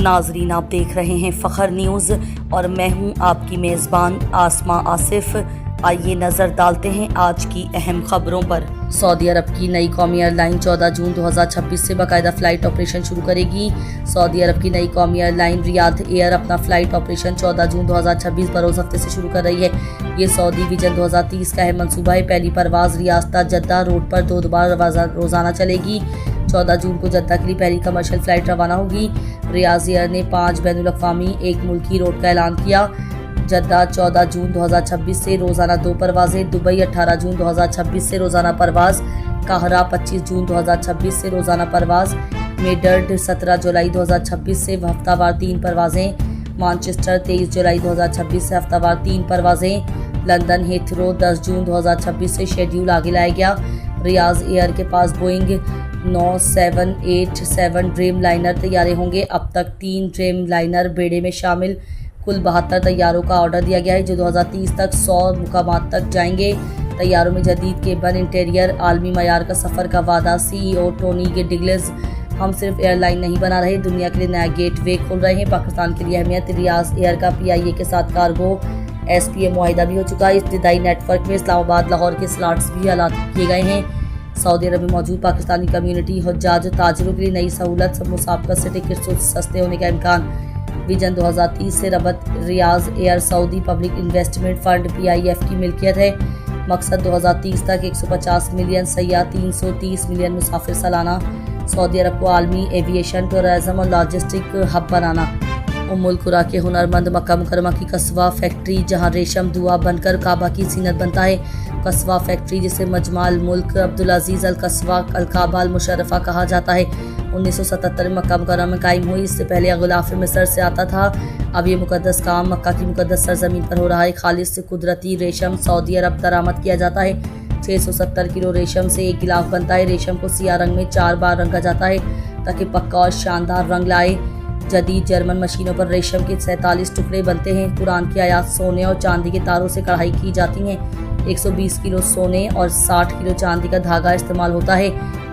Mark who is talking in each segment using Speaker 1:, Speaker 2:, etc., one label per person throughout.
Speaker 1: नाजरीन, आप देख रहे हैं फ़ख्र न्यूज़ और मैं हूं आपकी मेज़बान आसमा आसिफ। आइए नज़र डालते हैं आज की अहम खबरों पर। सऊदी अरब की नई कौमी एयरलाइन 14 जून 2026 से बाकायदा फ़्लाइट ऑपरेशन शुरू करेगी। सऊदी अरब की नई कौमी एयरलाइन रियाद एयर अपना फ़्लाइट ऑपरेशन 14 जून 2026 बरोज़ हफ्ते से शुरू कर रही है। ये सऊदी विजन 2030 का अहम मनसूबा है। पहली परवाज़ रियासत जद्दा रोड पर 2 बार रोज़ाना चलेगी। 14 जून को जद्दा के लिए पहली कमर्शियल फ़्लाइट रवाना होगी। रियाद एयर ने 5 बैनुल-अक़वामी एक मुल्की रोड का ऐलान किया। जद्दा 14 जून 2026 से रोज़ाना 2 परवाज़ें, दुबई 18 जून 2026 से रोज़ाना परवाज़, काहरा 25 जून 2026 से रोज़ाना परवाज़, मेडर्ड 17 जुलाई 2026 से हफ्तावार 3 परवाज़ें, मैनचेस्टर 23 जुलाई 2026 से हफ्तावार 3 परवाज़ें, लंदन हीथ्रो 10 जून 2026 से शेड्यूल आगे लाया गया। रियाद एयर के पास बोइंग 9787 ड्रीम लाइनर तैयारे होंगे। अब तक 3 ड्रीम लाइनर बेड़े में शामिल कुल 72 तैयारों का ऑर्डर दिया गया है, जो 2030 तक 100 मुकामात तक जाएंगे। तैयारों में जदीद केबन इंटीरियर, आलमी मयार का सफ़र का वादा। CEO टोनी डिग्लिस, हम सिर्फ एयरलाइन नहीं बना रहे, दुनिया के लिए नया गेटवे खोल रहे हैं। पाकिस्तान के लिए अहमियत। रियाद एयर का PIA के साथ कार्गो SPA मुआहिदा भी हो चुका है। इब्तिदाई नेटवर्क में इस्लामाबाद लाहौर के स्लॉट्स भी अलाट किए गए हैं। सऊदी अरब में मौजूद पाकिस्तानी कम्युनिटी हुज्जाज ताजरों के लिए नई सहूलत, मुसाफिरत से टिकट सस्ते होने का इम्कान। विजन 2030 से रबत। Riyadh Air Saudi public investment fund PIF की मिल्कियत है। मकसद 2030 तक 150 मिलियन सयाह, 330 मिलियन मुसाफिर सालाना। सऊदी अरब को आलमी एविएशन, टूरिज्म और लॉजिस्टिक हब बनाना। उम्मुल कुरा के हुनरमंद मक्का मुकरमा की कस्बा फैक्ट्री, जहां रेशम धुआं बनकर काबा की जीनत बनता है। कस्बा फैक्ट्री, जिसे मजमाल मुल्क अब्दुल अजीज़ अल कस्बा अल काबा अल मुशर्रफा कहा जाता है, 1977 में मक्का मुकरमा में कायम हुई। इससे पहले गुलाफ मिस्र से आता था। अब ये मुकद्दस काम मक्का की मुकद्दस सरजमीन पर हो रहा है। खालिस कुदरती रेशम सऊदी अरब दरामद किया जाता है। 670 किलो रेशम से एक गिलाफ बनता है। रेशम को सियाह रंग में 4 बार रंगा जाता है ताकि पक्का और शानदार रंग लाए। जदीद जर्मन मशीनों पर रेशम के 47 टुकड़े बनते हैं। कुरान की आयात सोने और चांदी के तारों से कढ़ाई की जाती हैं। 120 किलो सोने और 60 किलो चांदी का धागा इस्तेमाल होता है।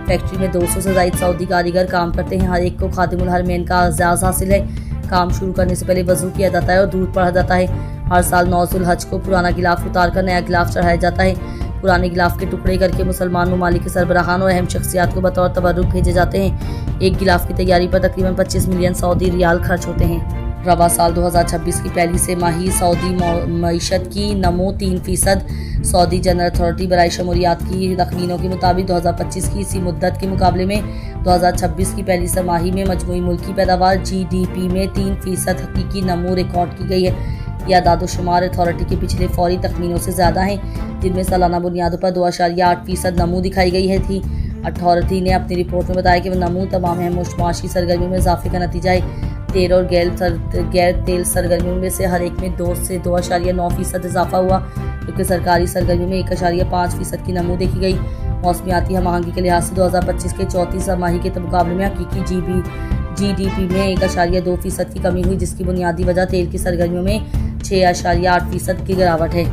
Speaker 1: फैक्ट्री में 200 से ज़ायद सऊदी कारीगर काम करते हैं। हर एक को खादिमुल हरमैन का एजाज़ हासिल है। काम शुरू करने से पहले वज़ू किया जाता है और दूध पढ़ा जाता है। हर साल 9 ज़ुल्हज को पुराना गिलाफ उतार कर नया गिलाफ चढ़ाया जाता है। पुराने गिलाफ के टुकड़े करके मुसलमान ममालिक के सरबराहान और अहम शख्सियात को बतौर तबर्रुक भेजे जाते हैं। एक गिलाफ की तैयारी पर तकरीबन 25 मिलियन सऊदी रियाल खर्च होते हैं। रवा साल 2026 की पहली से माही सऊदी मईशत की नमो 3%। सऊदी जनरल अथॉरिटी बराए शमूलियात की तखमीनों के मुताबिक 2025 की इसी मुद्दत के मुकाबले में 2026 की पहली समाही में मजमूई मुल्की पैदावार GDP में 3% हकीकी नमो रिकॉर्ड की गई है। यह दादोशुमार अथॉरिटी के पिछले फौरी तखमीनों से ज़्यादा हैं, जिनमें सालाना बुनियादों पर 2.8% नमो दिखाई गई है थी। अथॉरिटी ने अपनी रिपोर्ट में बताया कि वह नमो तमाम अहम माशी सरगर्मियों में इजाफे का नतीजा है। तेल और गैर तेल सरगर्मियों में से हर एक में 2 से 2.9% इजाफा हुआ, क्योंकि सरकारी सरगर्मियों में 1.5% की नमो देखी गई। मौसमियाती हम आहंगी के लिहाज से 2025 के चौथी समाही के मुकाबले में हकीकी GDP में 1.2% की कमी हुई, जिसकी बुनियादी वजह तेल की सरगर्मियों में 6.8% की गिरावट है।